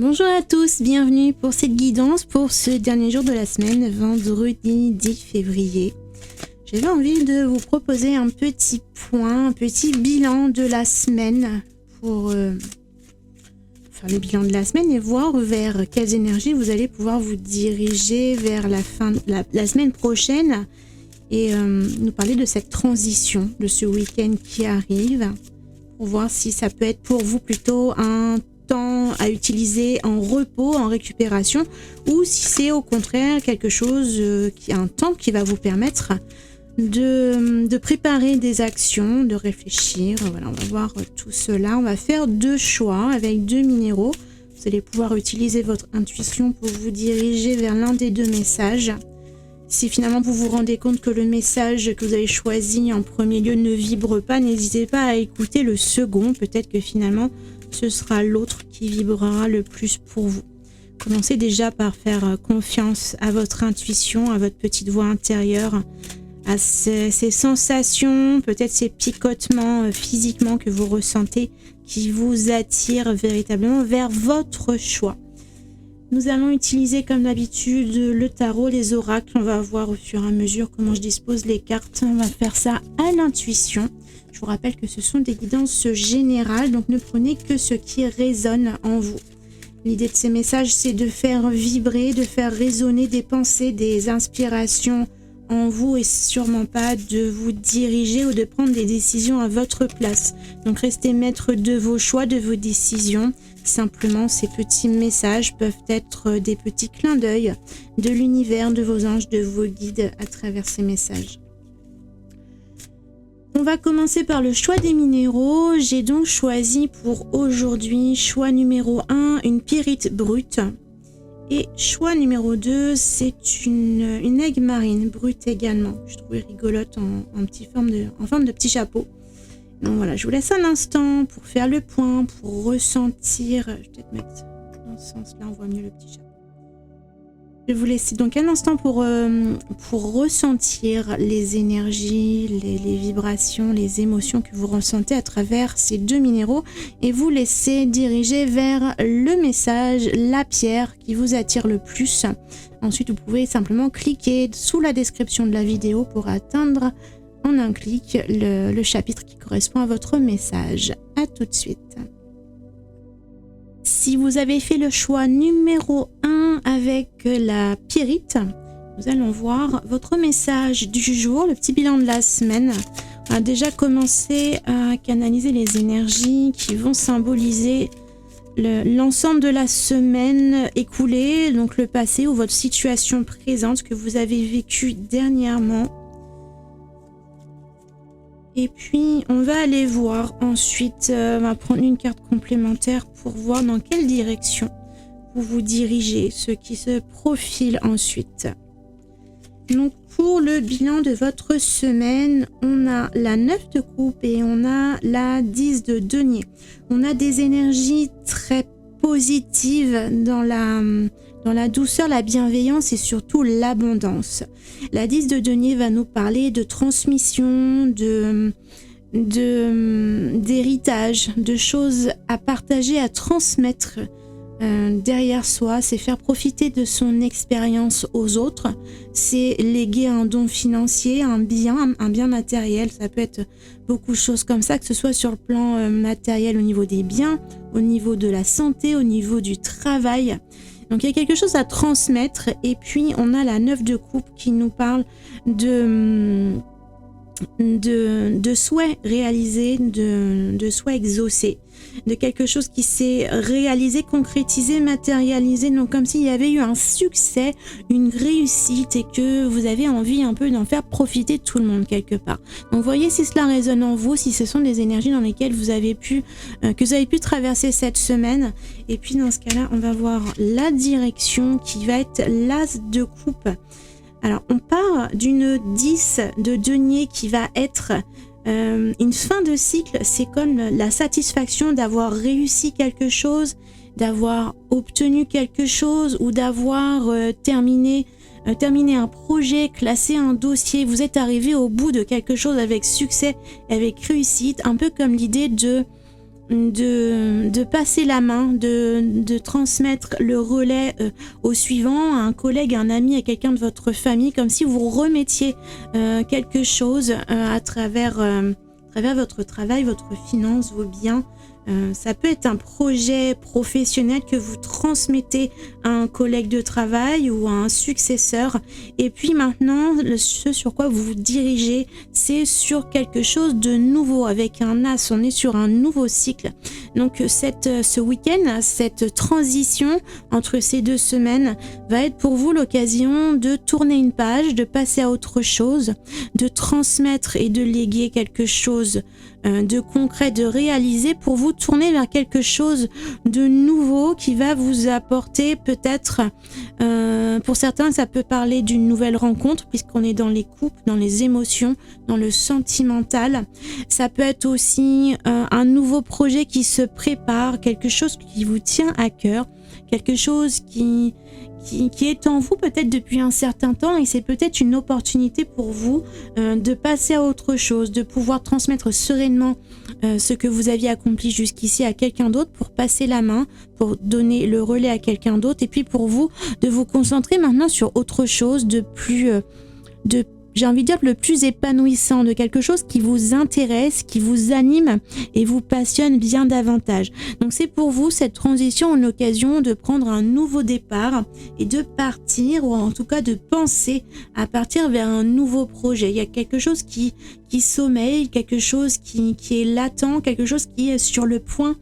Bonjour à tous, bienvenue pour cette guidance pour ce dernier jour de la semaine, vendredi 10 février. J'avais envie de vous proposer un petit point, un petit bilan de la semaine pour faire le bilan de la semaine et voir vers quelles énergies vous allez pouvoir vous diriger vers la fin de la semaine prochaine et nous parler de cette transition de ce week-end qui arrive pour voir si ça peut être pour vous plutôt un temps à utiliser en repos, en récupération, ou si c'est au contraire quelque chose un temps qui va vous permettre de préparer des actions, de réfléchir. Voilà, on va voir tout cela. On va faire deux choix avec deux minéraux. Vous allez pouvoir utiliser votre intuition pour vous diriger vers l'un des deux messages. Si finalement vous vous rendez compte que le message que vous avez choisi en premier lieu ne vibre pas, n'hésitez pas à écouter le second. Peut-être que finalement ce sera l'autre qui vibrera le plus pour vous. Commencez déjà par faire confiance à votre intuition, à votre petite voix intérieure, à ces sensations, peut-être ces picotements physiquement que vous ressentez qui vous attirent véritablement vers votre choix. Nous allons utiliser comme d'habitude le tarot, les oracles. On va voir au fur et à mesure comment je dispose les cartes. On va faire ça à l'intuition. Je vous rappelle que ce sont des guidances générales, donc ne prenez que ce qui résonne en vous. L'idée de ces messages, c'est de faire vibrer, de faire résonner des pensées, des inspirations en vous et sûrement pas de vous diriger ou de prendre des décisions à votre place. Donc restez maître de vos choix, de vos décisions. Simplement, ces petits messages peuvent être des petits clins d'œil de l'univers, de vos anges, de vos guides à travers ces messages. On va commencer par le choix des minéraux. J'ai donc choisi pour aujourd'hui, choix numéro 1, une pyrite brute. Et choix numéro 2, c'est une aigue marine brute également. Je trouvais rigolote en forme de petit chapeau. Donc voilà, je vous laisse un instant pour faire le point, pour ressentir. Je vais peut-être mettre dans ce sens-là, on voit mieux le petit chapeau. Je vais vous laisser donc un instant pour ressentir les énergies, les vibrations, les émotions que vous ressentez à travers ces deux minéraux et vous laisser diriger vers le message, la pierre qui vous attire le plus. Ensuite, vous pouvez simplement cliquer sous la description de la vidéo pour atteindre en un clic le chapitre qui correspond à votre message. À tout de suite. Si vous avez fait le choix numéro 1 avec la pyrite, nous allons voir votre message du jour, le petit bilan de la semaine. On a déjà commencé à canaliser les énergies qui vont symboliser l'ensemble de la semaine écoulée, donc le passé ou votre situation présente que vous avez vécue dernièrement. Et puis, on va aller voir ensuite, on va prendre une carte complémentaire pour voir dans quelle direction vous vous dirigez, ce qui se profile ensuite. Donc, pour le bilan de votre semaine, on a la 9 de coupe et on a la 10 de denier. On a des énergies très positives dans la douceur, la bienveillance et surtout l'abondance. La 10 de denier va nous parler de transmission, d'héritage, de choses à partager, à transmettre derrière soi. C'est faire profiter de son expérience aux autres. C'est léguer un don financier, un bien matériel. Ça peut être beaucoup de choses comme ça, que ce soit sur le plan matériel au niveau des biens, au niveau de la santé, au niveau du travail. Donc il y a quelque chose à transmettre et puis on a la 9 de coupe qui nous parle de souhaits réalisés, de souhaits exaucés, de quelque chose qui s'est réalisé, concrétisé, matérialisé, donc comme s'il y avait eu un succès, une réussite et que vous avez envie un peu d'en faire profiter tout le monde quelque part. Donc voyez si cela résonne en vous, si ce sont des énergies dans lesquelles vous avez pu traverser cette semaine. Et puis dans ce cas-là, on va voir la direction qui va être l'as de coupe. Alors, on part d'une 10 de denier qui va être une fin de cycle. C'est comme la satisfaction d'avoir réussi quelque chose, d'avoir obtenu quelque chose ou d'avoir terminé un projet, classé un dossier. Vous êtes arrivé au bout de quelque chose avec succès, avec réussite, un peu comme l'idée de de passer la main, de transmettre le relais au suivant, à un collègue, à un ami, à quelqu'un de votre famille, comme si vous remettiez quelque chose à travers votre travail, votre finance, vos biens. Ça peut être un projet professionnel que vous transmettez à un collègue de travail ou à un successeur. Et puis maintenant, ce sur quoi vous vous dirigez, c'est sur quelque chose de nouveau. Avec un as, on est sur un nouveau cycle. Donc ce week-end, cette transition entre ces 2 semaines va être pour vous l'occasion de tourner une page, de passer à autre chose, de transmettre et de léguer quelque chose de concret, de réaliser, pour vous tourner vers quelque chose de nouveau qui va vous apporter peut-être, pour certains ça peut parler d'une nouvelle rencontre puisqu'on est dans les couples, dans les émotions, dans le sentimental. Ça peut être aussi un nouveau projet qui se prépare, quelque chose qui vous tient à cœur, quelque chose qui est en vous peut-être depuis un certain temps, et c'est peut-être une opportunité pour vous de passer à autre chose, de pouvoir transmettre sereinement ce que vous aviez accompli jusqu'ici à quelqu'un d'autre, pour passer la main, pour donner le relais à quelqu'un d'autre, et puis pour vous de vous concentrer maintenant sur autre chose de plus j'ai envie de dire le plus épanouissant, de quelque chose qui vous intéresse, qui vous anime et vous passionne bien davantage. Donc c'est pour vous cette transition une occasion de prendre un nouveau départ et de partir, ou en tout cas de penser à partir vers un nouveau projet. Il y a quelque chose qui sommeille, quelque chose qui est latent, quelque chose qui est sur le point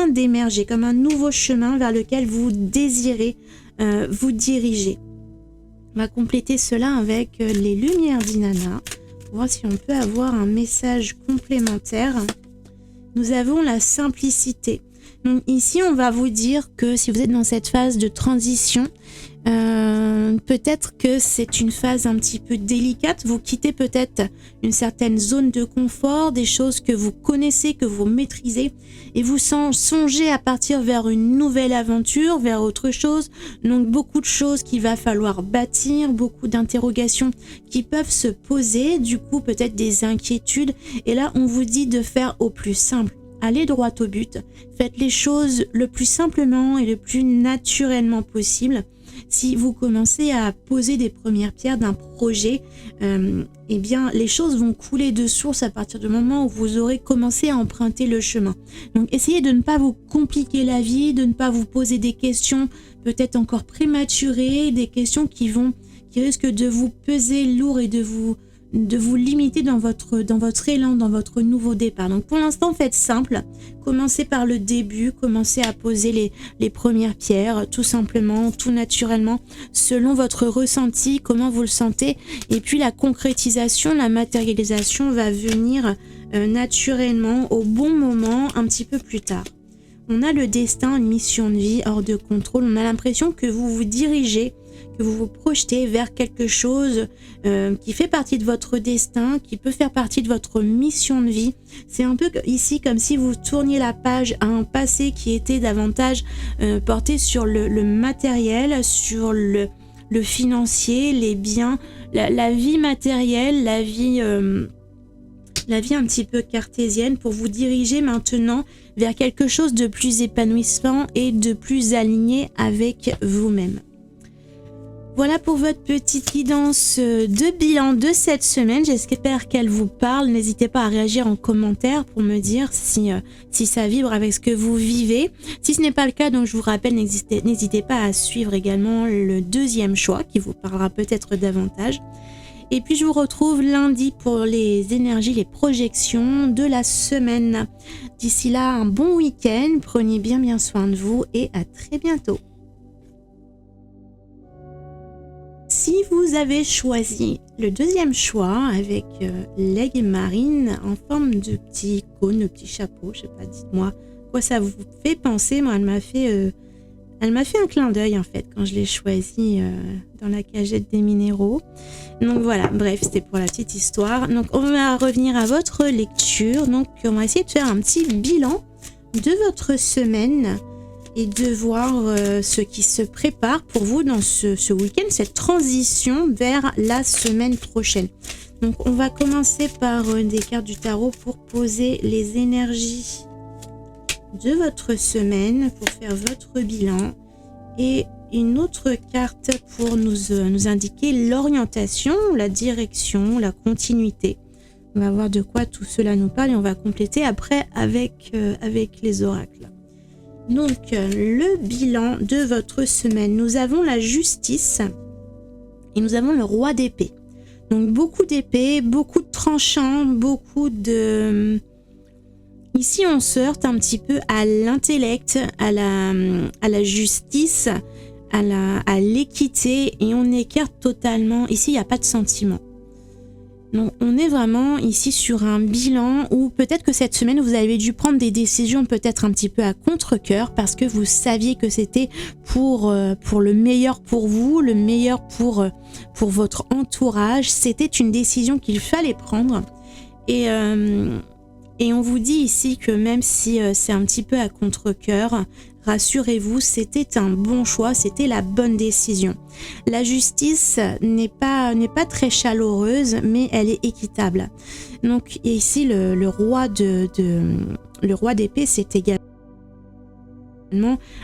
d'émerger, comme un nouveau chemin vers lequel vous désirez vous diriger. On va compléter cela avec les lumières d'Inanna pour voir si on peut avoir un message complémentaire. Nous avons la simplicité. Donc ici, on va vous dire que si vous êtes dans cette phase de transition, peut-être que c'est une phase un petit peu délicate. Vous quittez peut-être une certaine zone de confort, des choses que vous connaissez, que vous maîtrisez, et vous songez à partir vers une nouvelle aventure, vers autre chose. Donc beaucoup de choses qu'il va falloir bâtir, beaucoup d'interrogations qui peuvent se poser, du coup peut-être des inquiétudes. Et là, on vous dit de faire au plus simple. Allez droit au but, faites les choses le plus simplement et le plus naturellement possible. Si vous commencez à poser des premières pierres d'un projet, eh bien les choses vont couler de source à partir du moment où vous aurez commencé à emprunter le chemin. Donc essayez de ne pas vous compliquer la vie, de ne pas vous poser des questions peut-être encore prématurées, des questions qui risquent de vous peser lourd et de vous limiter dans votre élan, dans votre nouveau départ. Donc pour l'instant, faites simple, commencez par le début, commencez à poser les premières pierres, tout simplement, tout naturellement, selon votre ressenti, comment vous le sentez, et puis la concrétisation, la matérialisation va venir naturellement, au bon moment, un petit peu plus tard. On a le destin, une mission de vie hors de contrôle, on a l'impression que vous vous dirigez, que vous vous projetez vers quelque chose qui fait partie de votre destin, qui peut faire partie de votre mission de vie. C'est un peu ici comme si vous tourniez la page à un passé qui était davantage porté sur le matériel, sur le financier, les biens, la vie matérielle, la vie un petit peu cartésienne, pour vous diriger maintenant vers quelque chose de plus épanouissant et de plus aligné avec vous-même. Voilà pour votre petite guidance de bilan de cette semaine. J'espère qu'elle vous parle. N'hésitez pas à réagir en commentaire pour me dire si ça vibre avec ce que vous vivez. Si ce n'est pas le cas, donc je vous rappelle, n'hésitez pas à suivre également le deuxième choix qui vous parlera peut-être davantage. Et puis je vous retrouve lundi pour les énergies, les projections de la semaine. D'ici là, un bon week-end. Prenez bien soin de vous et à très bientôt. Si vous avez choisi le deuxième choix avec l'aigle marine en forme de petit cône, de petit chapeau, je sais pas, dites-moi quoi ça vous fait penser. Moi, elle m'a fait un clin d'œil en fait quand je l'ai choisi dans la cagette des minéraux. Donc voilà, bref, c'était pour la petite histoire. Donc on va revenir à votre lecture. Donc on va essayer de faire un petit bilan de votre semaine et de voir ce qui se prépare pour vous dans ce week-end, cette transition vers la semaine prochaine. Donc on va commencer par des cartes du tarot pour poser les énergies de votre semaine pour faire votre bilan et une autre carte pour nous indiquer l'orientation, la direction, la continuité. On va voir de quoi tout cela nous parle et on va compléter après avec les oracles. Donc, le bilan de votre semaine. Nous avons la justice et nous avons le roi d'épée. Donc, beaucoup d'épées, beaucoup de tranchants, beaucoup de... Ici, on se heurte un petit peu à l'intellect, à la justice, à l'équité et on écarte totalement. Ici, il n'y a pas de sentiment. Donc, on est vraiment ici sur un bilan où peut-être que cette semaine, vous avez dû prendre des décisions peut-être un petit peu à contre-cœur parce que vous saviez que c'était pour le meilleur pour vous, le meilleur pour votre entourage. C'était une décision qu'il fallait prendre. Et on vous dit ici que même si c'est un petit peu à contre-cœur, rassurez-vous, c'était un bon choix, c'était la bonne décision. La justice n'est pas très chaleureuse, mais elle est équitable. Donc ici, le roi d'épée, c'est également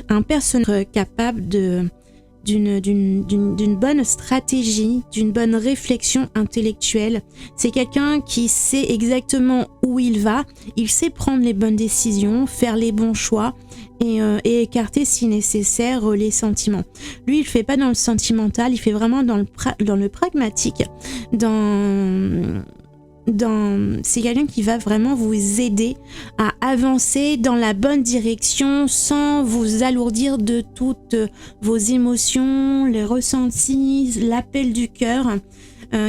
un personnage capable d'une bonne stratégie, d'une bonne réflexion intellectuelle. C'est quelqu'un qui sait exactement où il va, il sait prendre les bonnes décisions, faire les bons choix et écarter si nécessaire les sentiments. Lui, il ne fait pas dans le sentimental, il fait vraiment dans le pragmatique, c'est quelqu'un qui va vraiment vous aider à avancer dans la bonne direction sans vous alourdir de toutes vos émotions, les ressentis, l'appel du cœur.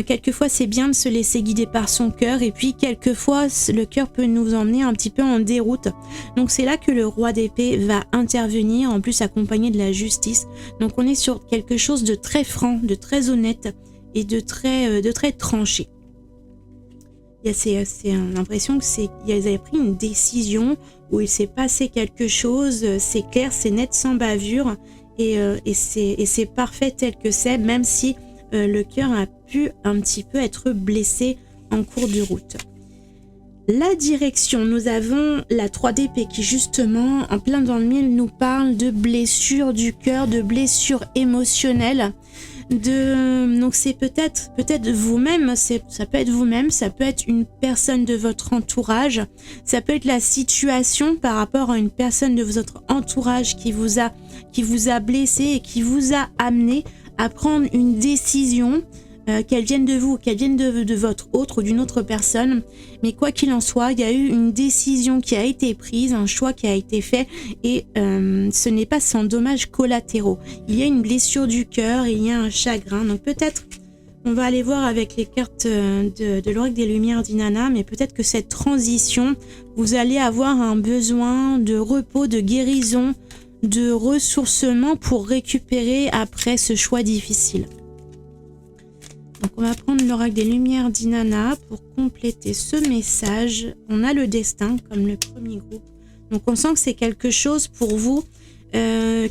Quelquefois, c'est bien de se laisser guider par son cœur et puis quelquefois, le cœur peut nous emmener un petit peu en déroute. Donc, c'est là que le roi d'épée va intervenir, en plus accompagné de la justice. Donc, on est sur quelque chose de très franc, de très honnête et de très tranché. C'est l'impression que ils avaient pris une décision où il s'est passé quelque chose, c'est clair, c'est net, sans bavure et c'est parfait tel que c'est, même si le cœur a pu un petit peu être blessé en cours de route. La direction, nous avons la 3 d'épée qui justement en plein dans le mille nous parle de blessures du cœur, de blessures émotionnelles. Donc c'est peut-être vous-même, ça peut être vous-même, ça peut être une personne de votre entourage, ça peut être la situation par rapport à une personne de votre entourage qui vous a blessé et qui vous a amené à prendre une décision, qu'elle vienne de vous, qu'elle vienne de votre autre ou d'une autre personne. Mais quoi qu'il en soit, il y a eu une décision qui a été prise, un choix qui a été fait et ce n'est pas sans dommages collatéraux. Il y a une blessure du cœur, il y a un chagrin. Donc peut-être, on va aller voir avec les cartes de l'oracle des Lumières d'Inanna, mais peut-être que cette transition, vous allez avoir un besoin de repos, de guérison, de ressourcement pour récupérer après ce choix difficile. Donc on va prendre l'oracle des Lumières d'Inanna pour compléter ce message. On a le destin comme le premier groupe. Donc on sent que c'est quelque chose pour vous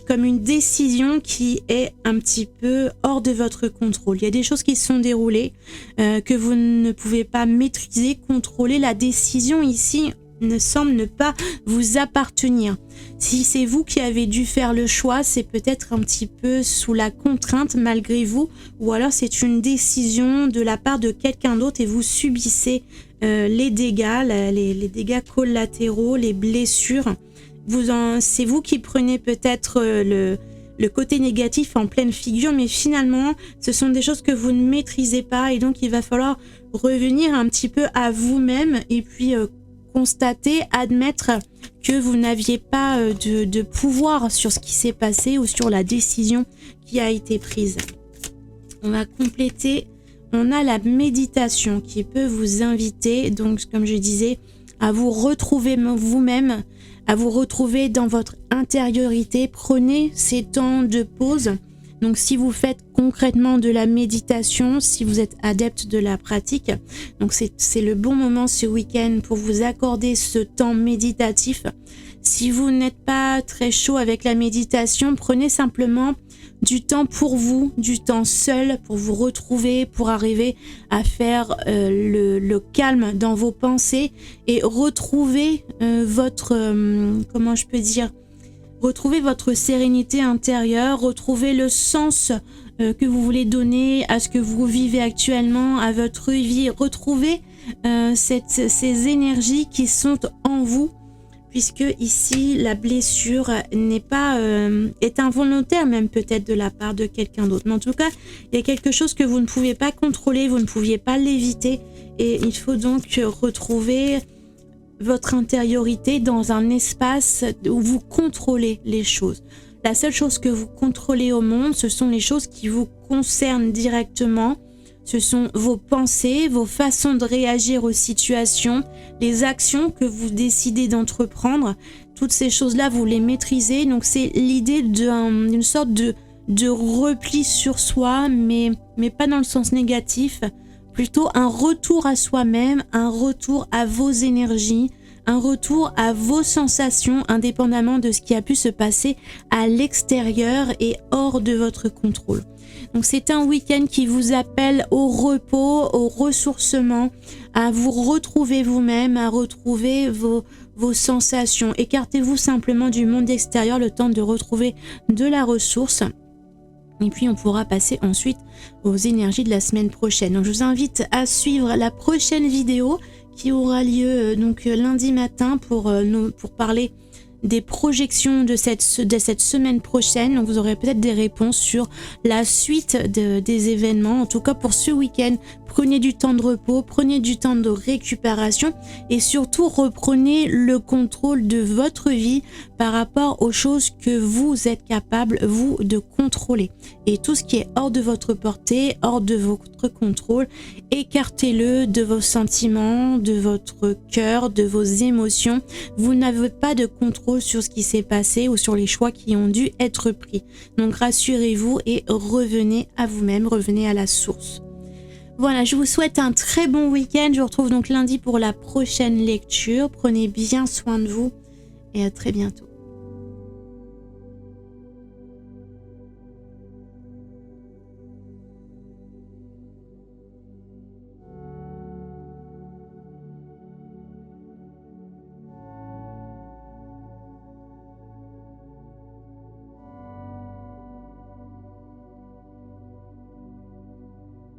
comme une décision qui est un petit peu hors de votre contrôle. Il y a des choses qui se sont déroulées que vous ne pouvez pas maîtriser, contrôler. La décision ici ne semble ne pas vous appartenir. Si c'est vous qui avez dû faire le choix, c'est peut-être un petit peu sous la contrainte malgré vous, ou alors c'est une décision de la part de quelqu'un d'autre et vous subissez les dégâts, les dégâts collatéraux, les blessures. C'est vous qui prenez peut-être le côté négatif en pleine figure, mais finalement, ce sont des choses que vous ne maîtrisez pas et donc il va falloir revenir un petit peu à vous-même et puis constater, admettre que vous n'aviez pas de pouvoir sur ce qui s'est passé ou sur la décision qui a été prise. On va compléter, on a la méditation qui peut vous inviter, donc comme je disais, à vous retrouver vous-même, à vous retrouver dans votre intériorité. Prenez ces temps de pause. Donc si vous faites concrètement de la méditation, si vous êtes adepte de la pratique, donc c'est le bon moment ce week-end pour vous accorder ce temps méditatif. Si vous n'êtes pas très chaud avec la méditation, prenez simplement du temps pour vous, du temps seul pour vous retrouver, pour arriver à faire le calme dans vos pensées et retrouver comment je peux dire, retrouver votre sérénité intérieure, retrouver le sens que vous voulez donner à ce que vous vivez actuellement, à votre vie, retrouver ces énergies qui sont en vous, puisque ici la blessure n'est pas est involontaire, même peut-être de la part de quelqu'un d'autre. Mais en tout cas, il y a quelque chose que vous ne pouvez pas contrôler, vous ne pouviez pas l'éviter, et il faut donc retrouver votre intériorité dans un espace où vous contrôlez les choses. La seule chose que vous contrôlez au monde, ce sont les choses qui vous concernent directement. Ce sont vos pensées, vos façons de réagir aux situations, les actions que vous décidez d'entreprendre. Toutes ces choses-là, vous les maîtrisez. Donc c'est l'idée d'une sorte de repli sur soi, mais pas dans le sens négatif. Plutôt un retour à soi-même, un retour à vos énergies, un retour à vos sensations, indépendamment de ce qui a pu se passer à l'extérieur et hors de votre contrôle. Donc c'est un week-end qui vous appelle au repos, au ressourcement, à vous retrouver vous-même, à retrouver vos sensations. Écartez-vous simplement du monde extérieur le temps de retrouver de la ressource. Et puis on pourra passer ensuite aux énergies de la semaine prochaine. Donc je vous invite à suivre la prochaine vidéo qui aura lieu donc lundi matin pour parler des projections de cette semaine prochaine. Donc vous aurez peut-être des réponses sur la suite des événements. En tout cas pour ce week-end, prenez du temps de repos, prenez du temps de récupération et surtout reprenez le contrôle de votre vie par rapport aux choses que vous êtes capable, vous, de contrôler. Et tout ce qui est hors de votre portée, hors de votre contrôle, écartez-le de vos sentiments, de votre cœur, de vos émotions. Vous n'avez pas de contrôle sur ce qui s'est passé ou sur les choix qui ont dû être pris. Donc rassurez-vous et revenez à vous-même, revenez à la source. Voilà, je vous souhaite un très bon week-end. Je vous retrouve donc lundi pour la prochaine lecture. Prenez bien soin de vous et à très bientôt.